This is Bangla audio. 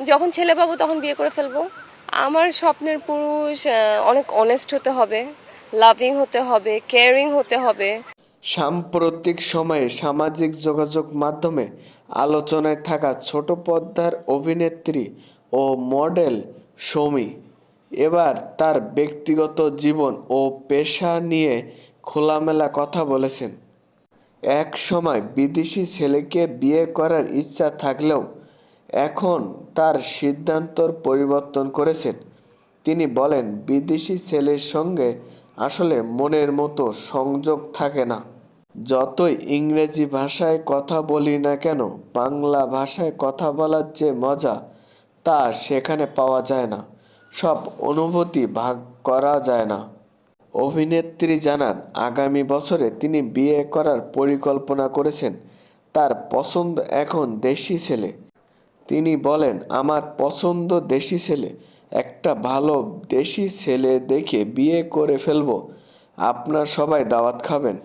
যখন ছেলে পাবো তখন বিয়ে করে ফেলবো। আমার স্বপ্নের পুরুষ অনেক অনেস্ট হতে হবে, লাভিং হতে হবে, কেয়ারিং হতে হবে। সাম্প্রতিক সময়ে সামাজিক যোগাযোগ মাধ্যমে আলোচনায় থাকা ছোট পর্দার অভিনেত্রী ও মডেল সৌমি এবার তার ব্যক্তিগত জীবন ও পেশা নিয়ে খোলামেলা কথা বলেছেন। এক সময় বিদেশি ছেলেকে বিয়ে করার ইচ্ছা থাকলেও এখন তার সিদ্ধান্তর পরিবর্তন করেছেন। তিনি বলেন, বিদেশি ছেলের সঙ্গে আসলে মনের মতো সংযোগ থাকে না। যতই ইংরেজি ভাষায় কথা বলি না কেন, বাংলা ভাষায় কথা বলার যে মজা তা সেখানে পাওয়া যায় না। সব অনুভূতি ভাগ করা যায় না। অভিনেত্রী জানান, আগামী বছরে তিনি বিয়ে করার পরিকল্পনা করেছেন। তার পছন্দ এখন দেশি ছেলে। তিনি বলেন, আমার পছন্দ দেশি ছেলে। একটা ভালো দেশি ছেলে দেখে বিয়ে করে ফেলবো। আপনার সবাই দাওয়াত খাবেন।